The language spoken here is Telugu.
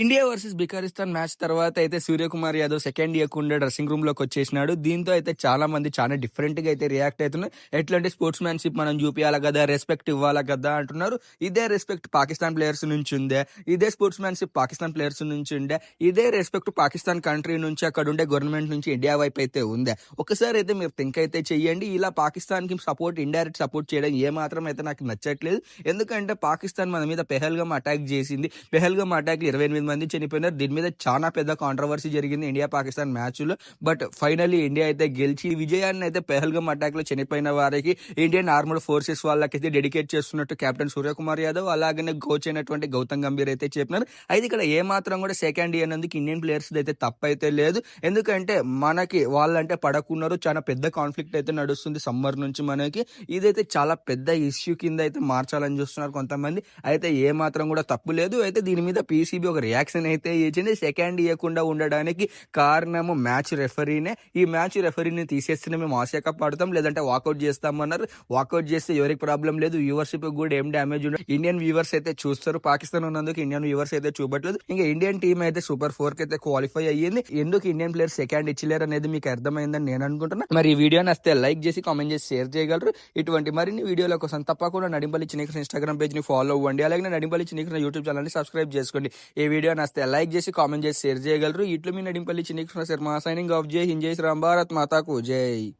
ఇండియా వర్సెస్ బికారిస్తాన్ మ్యాచ్ తర్వాత అయితే సూర్యకుమార్ యాదవ్ సెకండ్ ఇయకుండా డ్రెస్సింగ్ రూమ్ లోకి వచ్చేసినాడు. దీంతో అయితే చాలా మంది చాలా డిఫరెంట్ గా అయితే రియాక్ట్ అవుతున్నారు. ఎట్లాంటి స్పోర్ట్స్ మ్యాన్షిప్ మనం చూపించాలా కదా, రెస్పెక్ట్ ఇవ్వాలా కదా అంటున్నారు. ఇదే రెస్పెక్ట్ పాకిస్తాన్ ప్లేయర్స్ నుంచి ఉందే, ఇదే స్పోర్ట్స్ మ్యాన్షిప్ పాకిస్తాన్ ప్లేయర్స్ నుంచి ఉండే, ఇదే రెస్పెక్ట్ పాకిస్తాన్ కంట్రీ నుంచి అక్కడ ఉండే గవర్నమెంట్ నుంచి ఇండియా వైపు అయితే ఉందే. ఒకసారి అయితే మీరు థింక్ అయితే చెయ్యండి. ఇలా పాకిస్తాన్ కి సపోర్ట్, ఇండైరెక్ట్ సపోర్ట్ చేయడం ఏ మాత్రం అయితే నాకు నచ్చట్లేదు. ఎందుకంటే పాకిస్తాన్ మన మీద పెహల్గామ్ అటాక్ చేసింది. పెహల్గామ్ అటాక్ 28 మంది చనిపోయినారు. దీని మీద చాలా పెద్ద కాంట్రవర్సీ జరిగింది ఇండియా పాకిస్తాన్ మ్యాచ్ లో. బట్ ఫైనల్లీ ఇండియా అయితే గెలిచి విజయాన్ని అయితే పెహల్గామ్ అటాక్ లో చనిపోయిన వారికి ఇండియన్ ఆర్మడ్ ఫోర్సెస్ వాళ్ళకైతే డెడికేట్ చేస్తున్నట్టు కెప్టెన్ సూర్యకుమార్ యాదవ్ అలాగనే కోచ్ అయినటువంటి గౌతమ్ గంభీర్ అయితే చెప్పినారు. అయితే ఇక్కడ ఏ మాత్రం కూడా సెకండ్ ఇయర్ నందుకు ఇండియన్ ప్లేయర్స్ అయితే తప్పైతే లేదు. ఎందుకంటే మనకి వాళ్ళంటే పడకున్నారు. చాలా పెద్ద కాన్ఫ్లిక్ట్ అయితే నడుస్తుంది సమ్మర్ నుంచి మనకి. ఇదైతే చాలా పెద్ద ఇష్యూ కింద అయితే మార్చాలని చూస్తున్నారు కొంతమంది. అయితే ఏ మాత్రం కూడా తప్పు లేదు. అయితే దీని మీద పీసీబీ ఒక రియాక్షన్ అయితే ఇచ్చింది. సెకండ్ ఇవ్వకుండా ఉండడానికి కారణము మ్యాచ్ రెఫరీనే. ఈ మ్యాచ్ రెఫరీని తీసేస్తేనే మేము ఆసియా పడతాం, లేదంటే వాకౌట్ చేస్తామన్నారు. వాకౌట్ చేస్తే ఎవరికి ప్రాబ్లం లేదు, వ్యూవర్షిప్ కూడా ఏం డ్యామేజ్ ఉండదు. ఇండియన్ వ్యూవర్స్ అయితే చూస్తారు. పాకిస్తాన్ ఉన్నందుకు ఇండియన్ వ్యూవర్స్ అయితే చూపట్లేదు. ఇంకా ఇండియన్ టీమ్ అయితే సూపర్ 4 కి అయితే క్వాలిఫై అయ్యింది. ఎందుకు ఇండియన్ ప్లేయర్స్ సెకండ్ ఇచ్చలేరు అనేది మీకు అర్థమైందని నేను అనుకుంటున్నా. మరి ఈ వీడియో నచ్చితే లైక్ చేసి కామెంట్ చేసి షేర్ చేయగలరు. ఇటువంటి మరిన్ని వీడియోల కోసం తప్పకుండా నడింపల్లి చిన్నకృష్ణ ఇన్స్టాగ్రామ్ పేజ్ ని ఫాలో అవ్వండి. అలాగే నడింపల్లి చిన్నకృష్ణ యూట్యూబ్ ఛానల్ ని సబ్స్క్రైబ్ చేసుకోండి. ఈ వీడియో నచ్చితే లైక్ చేసి కామెంట్ చేసి షేర్ చేయగలరు. ఇట్లు మీ నడింపల్లి చిన్నకృష్ణ శర్మ సైనింగ్ ఆఫ్. జై హింద్, జై శ్రీరామ్, భారత్ మాతాకు జై.